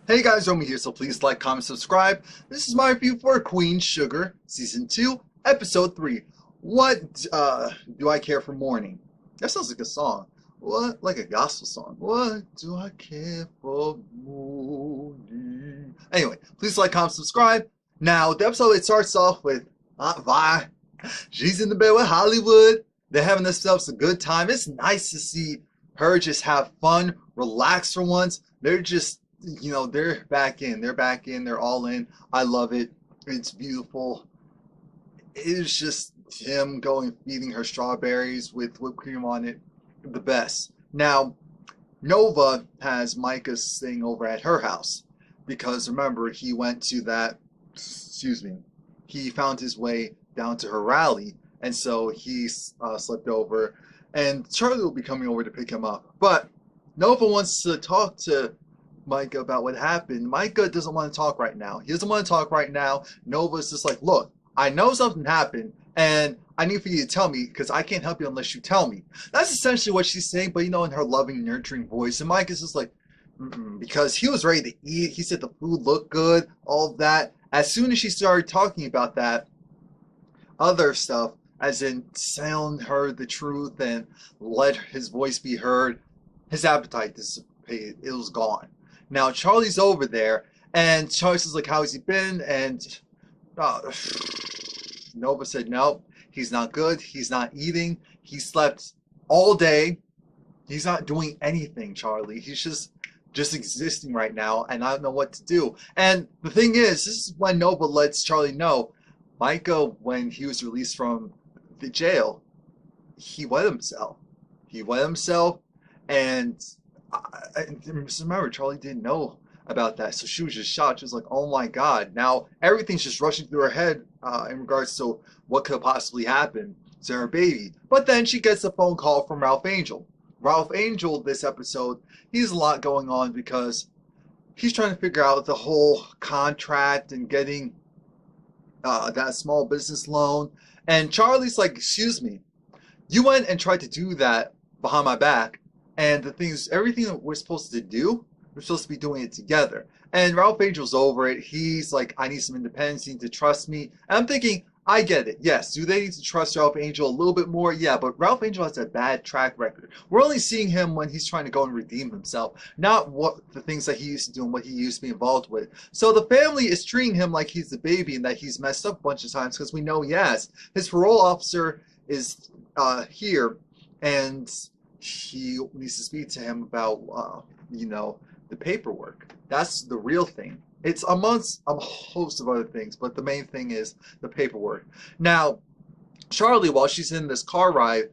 Hey guys, Romie here, so please like, comment, subscribe. This is my review for Queen Sugar, Season 2, Episode 3. What do I care for morning? That sounds like a song. What? Like a gospel song. What do I care for morning? Anyway, please like, comment, subscribe. Now, the episode, it starts off with Vi. She's in the bed with Hollywood. They're having themselves a good time. It's nice to see her just have fun, relax for once. They're just they're back in. They're back in. They're all in. I love it. It's beautiful. It's just him going feeding her strawberries with whipped cream on it. The best. Now, Nova has Micah staying over at her house because remember, he went to that, excuse me, he found his way down to her rally, and so he slept over, and Charlie will be coming over to pick him up. But Nova wants to talk to Micah about what happened. Micah doesn't want to talk right now. He doesn't want to talk right now. Nova's just like, look, I know something happened, and I need for you to tell me because I can't help you unless you tell me. That's essentially what she's saying, but in her loving, nurturing voice. And Micah's just like, because he was ready to eat. He said the food looked good, all of that. As soon as she started talking about that other stuff, as in telling her the truth and let his voice be heard, his appetite dissipated. It was gone. Now Charlie's over there, and Charlie's like, "How's he been?" And uh, Nova said, "No, he's not good. He's not eating. He slept all day. He's not doing anything, Charlie. He's just existing right now, and I don't know what to do." And the thing is, this is when Nova lets Charlie know, Micah, when he was released from the jail, he wet himself. He wet himself, and remember, Charlie didn't know about that, so she was just shocked. She was like, "Oh my God!" Now everything's just rushing through her head in regards to what could possibly happen to her baby. But then she gets a phone call from Ralph Angel. Ralph Angel, this episode, he's a lot going on because he's trying to figure out the whole contract and getting that small business loan. And Charlie's like, "Excuse me, you went and tried to do that behind my back, and the thing is, everything that we're supposed to do, we're supposed to be doing it together." And Ralph Angel's over it. He's like, "I need some independence. You need to trust me." And I'm thinking, I get it. Yes, do they need to trust Ralph Angel a little bit more? Yeah, but Ralph Angel has a bad track record. We're only seeing him when he's trying to go and redeem himself, not what the things that he used to do and what he used to be involved with. So the family is treating him like he's the baby and that he's messed up a bunch of times because we know he has. His parole officer is here, and he needs to speak to him about, the paperwork. That's the real thing. It's amongst a host of other things, but the main thing is the paperwork. Now, Charlie, while she's in this car ride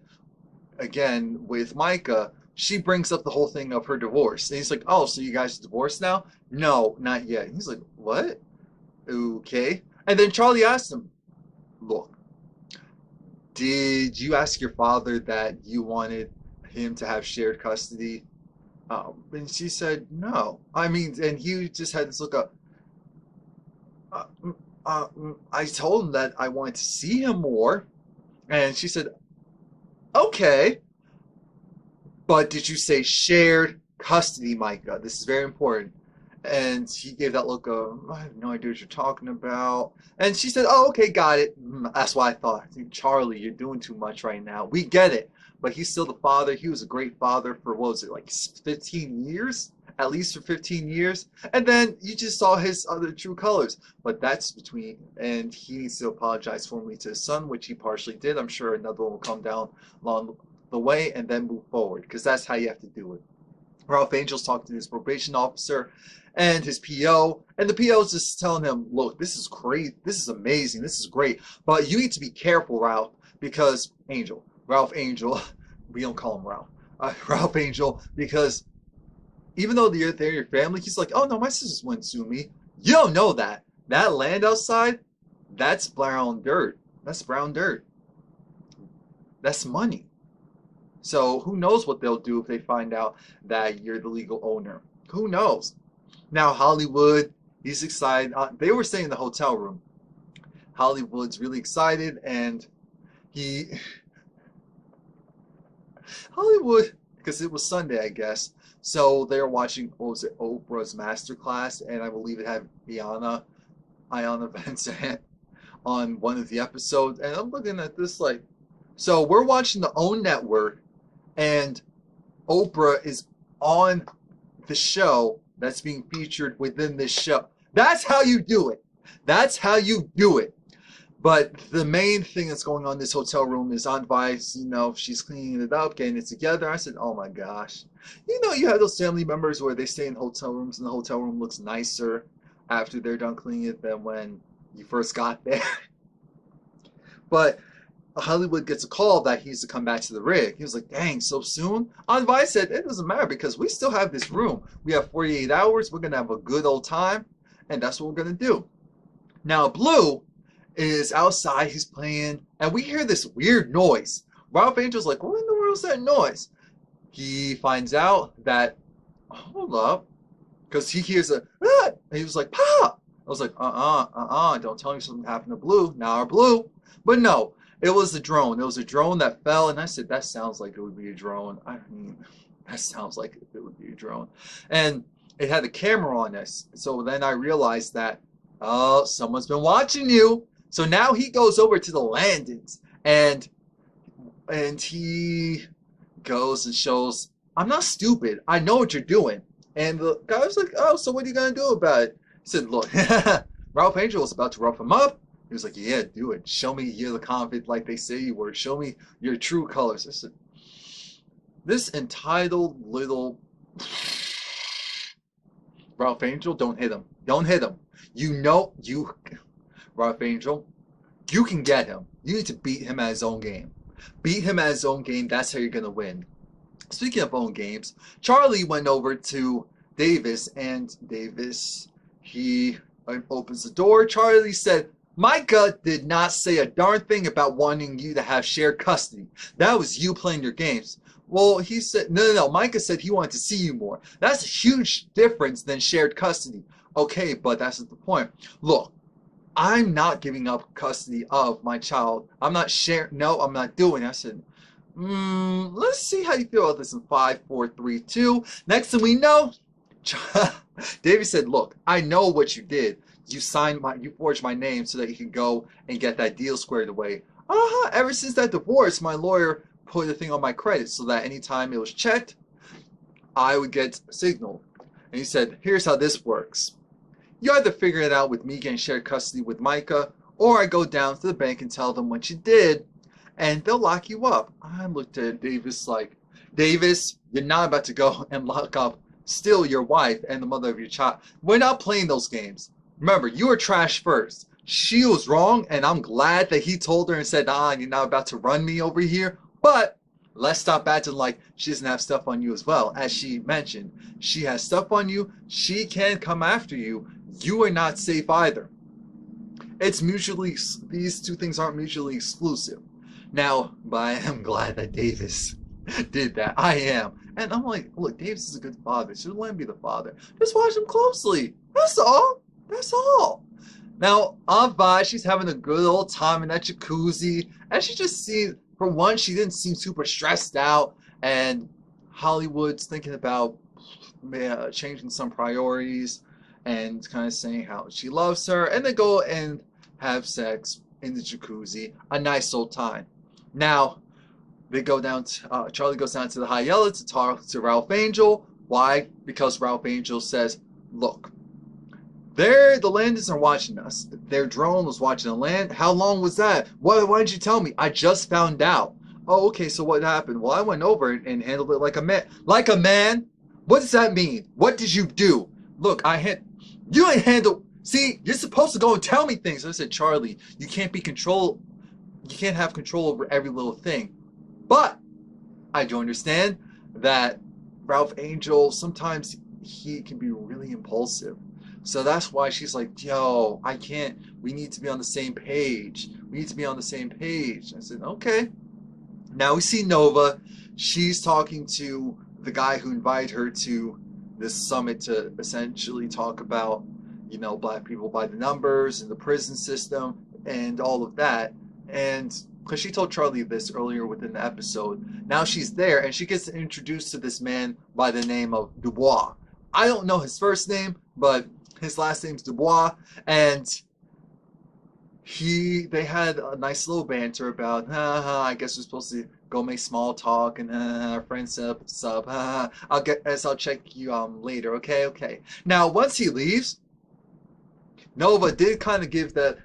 again with Micah, she brings up the whole thing of her divorce. And he's like, "Oh, so you guys divorced now?" "No, not yet." He's like, "What? Okay." And then Charlie asks him, "Look, did you ask your father that you wanted him to have shared custody?" And she said, "No." I mean, and he just had this look up. Uh, I told him that I wanted to see him more. And she said, "Okay, but did you say shared custody, Micah? This is very important." And he gave that look of, "I have no idea what you're talking about." And she said, "Oh, okay, got it." That's what I thought. "Charlie, you're doing too much right now. We get it. But he's still the father. He was a great father for, what was it, like 15 years? At least for 15 years. And then you just saw his other true colors. But that's between, and he needs to apologize formally to his son, which he partially did. I'm sure another one will come down along the way and then move forward, because that's how you have to do it. Ralph Angel's talking to his probation officer and his PO, and the PO is just telling him, "Look, this is great, this is amazing, this is great, but you need to be careful, Ralph, because Ralph Angel, we don't call him Ralph, Ralph Angel, because even though they're your family," he's like, "Oh no, my sisters wouldn't sue me." You don't know that. That land outside, that's brown dirt. That's brown dirt. That's money. So who knows what they'll do if they find out that you're the legal owner? Who knows? Now Hollywood, he's excited. They were staying in the hotel room. Hollywood's really excited, and he Hollywood because it was Sunday, I guess. So they were watching, what was it, Oprah's Masterclass, and I believe it had Ayanna Vincent on one of the episodes. And I'm looking at this like, so we're watching the OWN network, and Oprah is on the show that's being featured within this show. That's how you do it. That's how you do it. But the main thing that's going on in this hotel room is Aunt Vice, she's cleaning it up, getting it together. I said, oh my gosh. You have those family members where they stay in hotel rooms and the hotel room looks nicer after they're done cleaning it than when you first got there. But Hollywood gets a call that he's to come back to the rig. He was like, dang, so soon? Aunt Vice said, it doesn't matter because we still have this room. We have 48 hours. We're going to have a good old time. And that's what we're going to do. Now, Blue is outside. He's playing. And we hear this weird noise. Ralph Angel's like, what in the world is that noise? He finds out that, hold up. Because he hears a, ah! And he was like, Pop! I was like, don't tell me something happened to Blue. Now our Blue. But no. It was a drone. It was a drone that fell, and I said, that sounds like it would be a drone. I mean, that sounds like it would be a drone. And it had a camera on us. So then I realized that, oh, someone's been watching you. So now he goes over to the landings, and he goes and shows, I'm not stupid. I know what you're doing. And the guy was like, oh, so what are you going to do about it? He said, look, Ralph Angel was about to rough him up. He was like, yeah, do it. Show me you're the convict like they say you were. Show me your true colors. I said, this entitled little Ralph Angel, don't hit him. Don't hit him. Ralph Angel, you can get him. You need to beat him at his own game. Beat him at his own game. That's how you're going to win. Speaking of own games, Charlie went over to Davis, and Davis, he opens the door. Charlie said, Micah did not say a darn thing about wanting you to have shared custody. That was you playing your games. Well, he said, no. Micah said he wanted to see you more. That's a huge difference than shared custody. Okay, but that's not the point. Look, I'm not giving up custody of my child. I'm not sharing. No, I'm not doing it. I said, let's see how you feel about this in 5, 4, 3, 2. Next thing we know, David said, look, I know what you did. You forged my name so that you can go and get that deal squared away. Ever since that divorce, my lawyer put a thing on my credit so that anytime it was checked, I would get a signal. And he said, here's how this works. You either figure it out with me getting shared custody with Micah, or I go down to the bank and tell them what you did, and they'll lock you up. I looked at Davis like, Davis, you're not about to go and lock up still your wife and the mother of your child. We're not playing those games. Remember, you were trash first. She was wrong, and I'm glad that he told her and said, you're not about to run me over here. But let's stop acting like she doesn't have stuff on you as well. As she mentioned, she has stuff on you. She can come after you. You are not safe either. These two things aren't mutually exclusive. Now, but I am glad that Davis did that. I am. And I'm like, look, Davis is a good father. So let him be the father. Just watch him closely. That's all. That's all. Now, Aunt Vi, she's having a good old time in that jacuzzi. And she just seemed, for one, she didn't seem super stressed out. And Hollywood's thinking about changing some priorities and kind of saying how she loves her. And they go and have sex in the jacuzzi. A nice old time. Now, they go down to, Charlie goes down to the High Yellow to talk to Ralph Angel. Why? Because Ralph Angel says, look, the Landons are watching us. Their drone was watching the land. How long was that? Why didn't you tell me? I just found out. Oh, okay, so what happened? Well, I went over and handled it like a man. Like a man? What does that mean? What did you do? Look, you ain't handle. See, you're supposed to go and tell me things. I said, Charlie, you can't have control over every little thing. But I do understand that Ralph Angel, sometimes he can be really impulsive. So that's why she's like, yo, I can't. We need to be on the same page. We need to be on the same page. I said, okay. Now we see Nova. She's talking to the guy who invited her to this summit to essentially talk about, black people by the numbers and the prison system and all of that. And because she told Charlie this earlier within the episode. Now she's there, and she gets introduced to this man by the name of Dubois. I don't know his first name, but his last name's Dubois, and they had a nice little banter about, I guess we're supposed to go make small talk, and our friends sub, I'll check you later, okay. Now once he leaves, Nova did kind of give that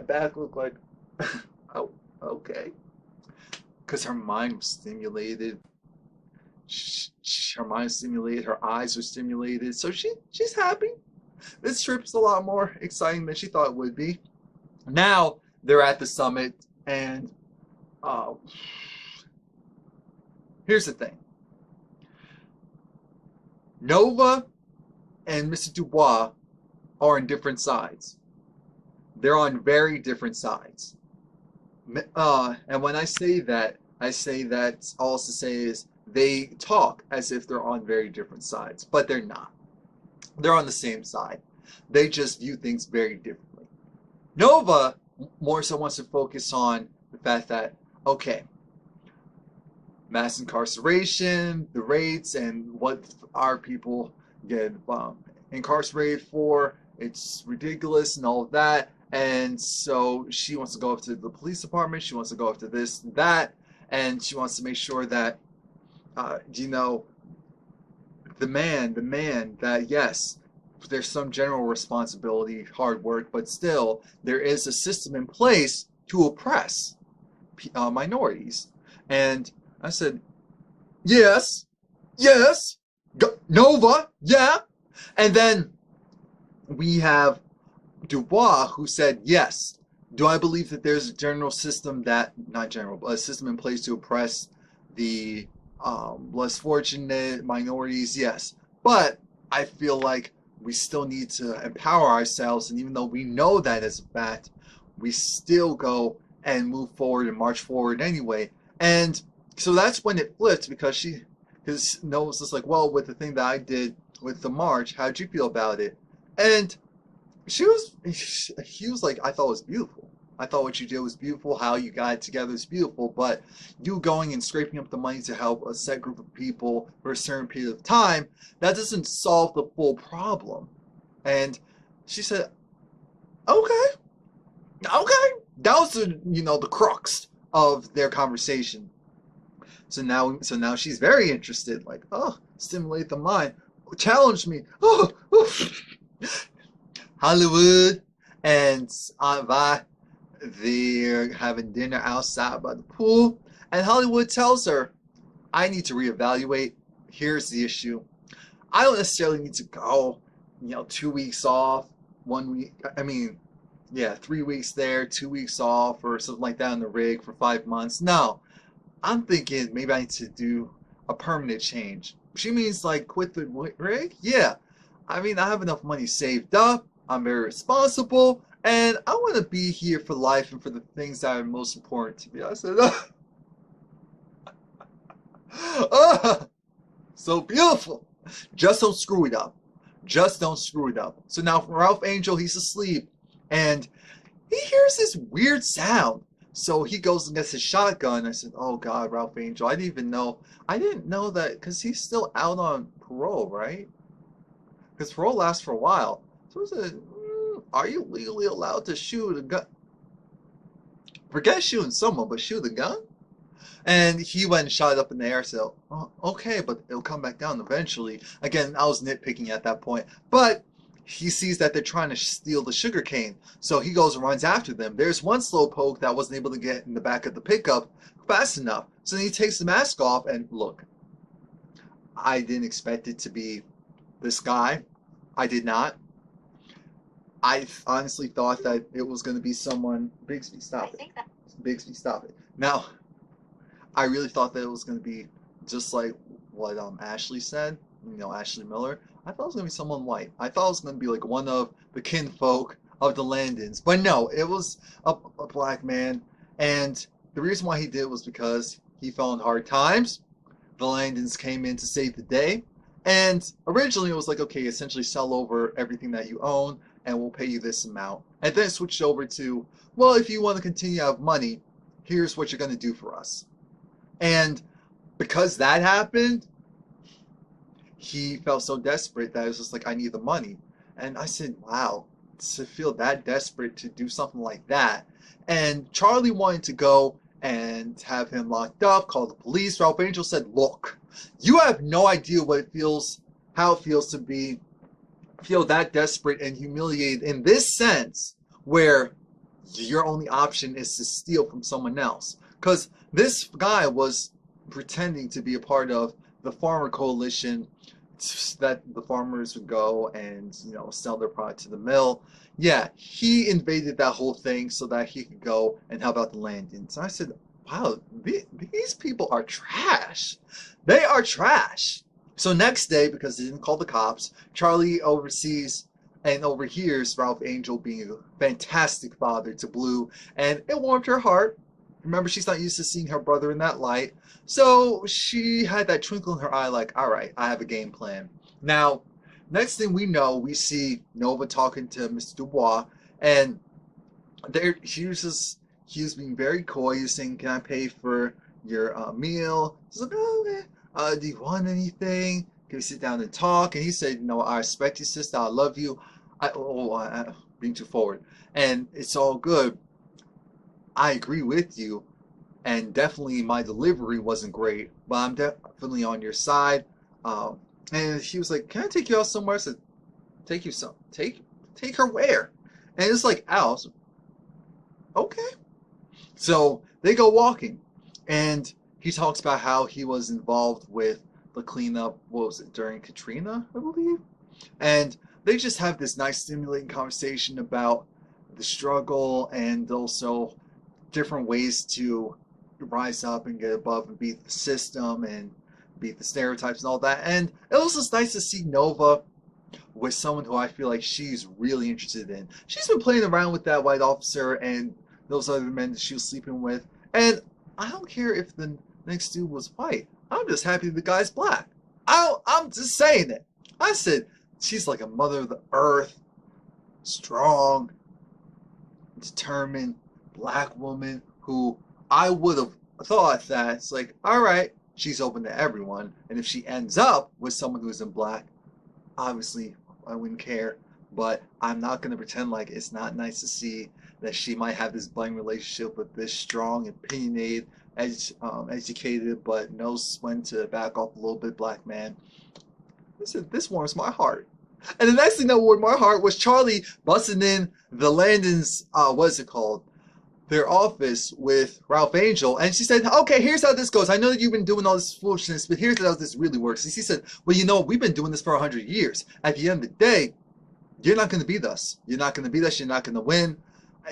back look like, oh, okay, because her mind was stimulated. Her mind was stimulated. Her eyes were stimulated. So she's happy. This trip's a lot more exciting than she thought it would be. Now they're at the summit, and here's the thing. Nova and Mr. Dubois are on different sides. They're on very different sides. And when I say that all to say is they talk as if they're on very different sides, but they're not. They're on the same side. They just view things very differently. Nova more so wants to focus on the fact that, okay, mass incarceration, the rates, and what our people get incarcerated for, it's ridiculous and all of that. And so she wants to go up to the police department, she wants to go up to this and that, and she wants to make sure that, the man, that yes, there's some general responsibility, hard work, but still, there is a system in place to oppress minorities. And I said, yes, Nova, yeah. And then we have Dubois, who said, yes, do I believe that there's a general system a system in place to oppress the less fortunate minorities? Yes. But I feel like we still need to empower ourselves, and even though we know that as a fact, we still go and move forward and march forward anyway. And so that's when it flipped, because Nova's just like, well, with the thing that I did with the march, how'd you feel about it? And he was like, I thought it was beautiful. I thought what you did was beautiful. How you got it together is beautiful. But you going and scraping up the money to help a set group of people for a certain period of time, that doesn't solve the full problem. And she said, okay. That was the crux of their conversation. So now she's very interested. Like, oh, stimulate the mind, challenge me. Oh. Hollywood and Aunt Vi, they're having dinner outside by the pool, and Hollywood tells her, I need to reevaluate. Here's the issue. I don't necessarily need to go, 2 weeks off, 1 week, 3 weeks there, 2 weeks off, or something like that in the rig for 5 months. No, I'm thinking maybe I need to do a permanent change. She means like quit the rig? Yeah. I have enough money saved up. I'm very responsible, and I want to be here for life and for the things that are most important to me. I said, so beautiful. Just don't screw it up. So now Ralph Angel, he's asleep, and he hears this weird sound. So he goes and gets his shotgun. I said, oh God, Ralph Angel, I didn't know that, because he's still out on parole, right? Because parole lasts for a while. So I said, are you legally allowed to shoot a gun? Forget shooting someone, but shoot a gun? And he went and shot it up in the air. So, okay, but it'll come back down eventually. Again, I was nitpicking at that point. But he sees that they're trying to steal the sugar cane. So he goes and runs after them. There's one slowpoke that wasn't able to get in the back of the pickup fast enough. So then he takes the mask off, and look, I didn't expect it to be this guy. I did not. I honestly thought that it was going to be someone. Bigsby, stop it. Bigsby, stop it. Now, I really thought that it was going to be just like what Ashley said, Ashley Miller. I thought it was going to be someone white. I thought it was going to be like one of the kinfolk of the Landons. But no, it was a black man. And the reason why he did was because he fell in hard times. The Landons came in to save the day. And originally it was like, okay, essentially sell over everything that you own, and we'll pay you this amount. And then it switched over to, well, if you want to continue to have money, here's what you're going to do for us. And because that happened, he felt so desperate that it was just like, I need the money. And I said, wow, to feel that desperate to do something like that. And Charlie wanted to go and have him locked up, call the police. Ralph Angel said, look, you have no idea what it feels, how it feels to feel that desperate and humiliated in this sense, where your only option is to steal from someone else. Because this guy was pretending to be a part of the farmer coalition that the farmers would go and, you know, sell their product to the mill. Yeah, he invaded that whole thing so that he could go and help out the land. And so I said, wow, these people are trash. They are trash. So next day, because they didn't call the cops, Charlie oversees and overhears Ralph Angel being a fantastic father to Blue, and it warmed her heart. Remember, she's not used to seeing her brother in that light. So she had that twinkle in her eye like, all right, I have a game plan. Now, next thing we know, we see Nova talking to Mr. Dubois, and he was being very coy. He was saying, can I pay for your meal? He's like, oh, man, do you want anything? Can we sit down and talk? And he said, no, I respect you, sister. I love you. I'm being too forward. And it's all good. I agree with you. And definitely my delivery wasn't great, but I'm definitely on your side. And he was like, can I take you out somewhere? I said, take her where? And it's like, Al, okay. So they go walking, and he talks about how he was involved with the cleanup, what was it, during Katrina, I believe? And they just have this nice stimulating conversation about the struggle and also different ways to rise up and get above and beat the system and beat the stereotypes and all that. And it was just nice to see Nova with someone who I feel like she's really interested in. She's been playing around with that white officer and those other men that she was sleeping with, and I don't care if the next dude was white. I'm just happy the guy's black. I'm just saying it. I said she's like a mother of the earth, strong, determined black woman who I would have thought that it's like, all right, she's open to everyone, and if she ends up with someone who's in black, obviously I wouldn't care. But I'm not going to pretend like it's not nice to see that she might have this budding relationship with this strong, opinionated, educated, but knows when to back off a little bit black man. I said, this warms my heart. And the next thing that warmed my heart was Charlie busting in the Landon's, what is it called? Their office with Ralph Angel, and she said, okay, here's how this goes. I know that you've been doing all this foolishness, but here's how this really works. And she said, well, you know, we've been doing this for 100 years. At the end of the day, you're not going to beat us. You're not going to beat us. You're not going to win.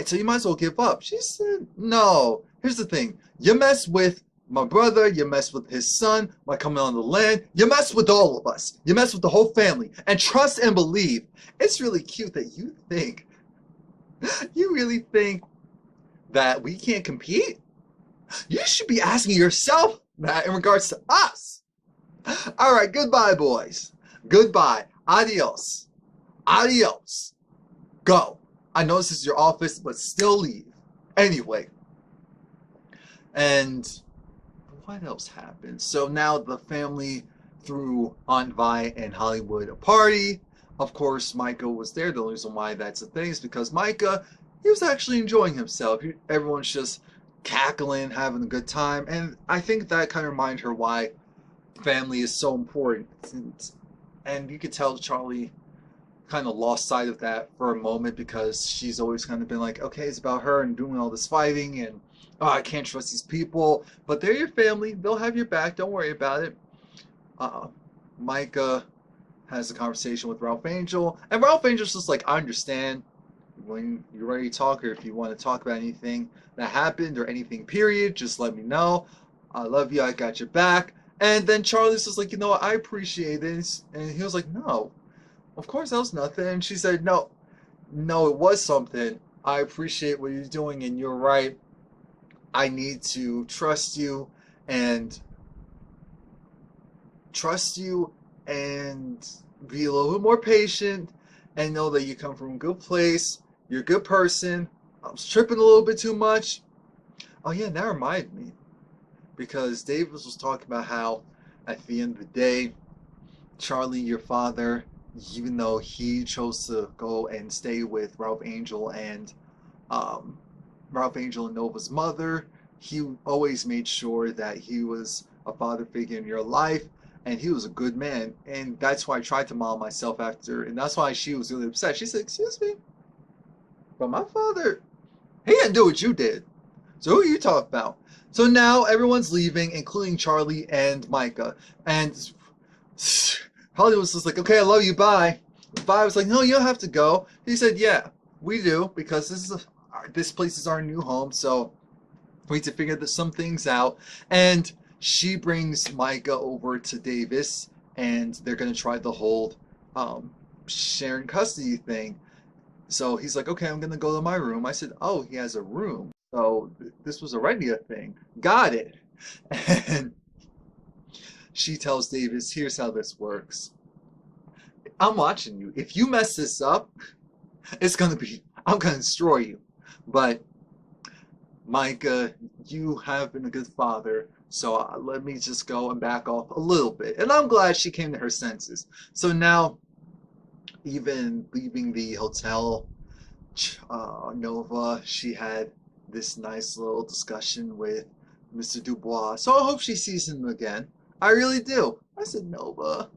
So you might as well give up. She said, no. Here's the thing. You mess with my brother. You mess with his son by coming on the land. You mess with all of us. You mess with the whole family. And trust and believe. It's really cute that you really think that we can't compete? You should be asking yourself that in regards to us. All right, goodbye, boys. Goodbye. Adios. Adios. Go. I know this is your office, but still leave. Anyway. And what else happened? So now the family threw Aunt Vi and Hollywood a party. Of course, Micah was there. The only reason why that's a thing is because Micah, he was actually enjoying himself. Everyone's just cackling, having a good time. And I think that kind of reminded her why family is so important. And you could tell Charlie kind of lost sight of that for a moment because she's always kind of been like, okay, it's about her and doing all this fighting and, oh, I can't trust these people. But they're your family. They'll have your back. Don't worry about it. Micah has a conversation with Ralph Angel. And Ralph Angel's just like, I understand. When you're ready to talk, or if you want to talk about anything that happened or anything period, just let me know. I love you. I got your back. And then Charlie's just like, you know what? I appreciate this. And he was like, no, of course that was nothing. And she said, no, it was something. I appreciate what you're doing, and you're right. I need to trust you and be a little bit more patient and know that you come from a good place. You're a good person. I was tripping a little bit too much. Oh yeah, that reminded me. Because Davis was talking about how at the end of the day, Charlie, your father, even though he chose to go and stay with um, Ralph Angel and Nova's mother, he always made sure that he was a father figure in your life, and he was a good man. And that's why I tried to model myself after, and that's why she was really upset. She said, "Excuse me, but my father, he didn't do what you did. So who are you talking about?" So now everyone's leaving, including Charlie and Micah. And Holly was just like, "Okay, I love you, bye." Vi was like, "No, you don't have to go." He said, "Yeah, we do, because this place is our new home, so we need to figure some things out." And she brings Micah over to Davis, and they're gonna try the whole um, sharing custody thing. So he's like, "Okay, I'm gonna go to my room." I said, "Oh, he has a room. So this was already a thing. Got it." And she tells Davis, "Here's how this works. I'm watching you. If you mess this up, I'm gonna destroy you. But Micah, you have been a good father, so let me just go and back off a little bit." And I'm glad she came to her senses. So now, even leaving the hotel, Nova, she had this nice little discussion with Mr. Dubois. So I hope she sees him again. I really do. I said, "Nova,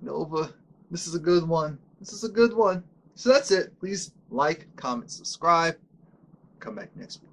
Nova, this is a good one. This is a good one." So that's it. Please like, comment, subscribe. Come back next week.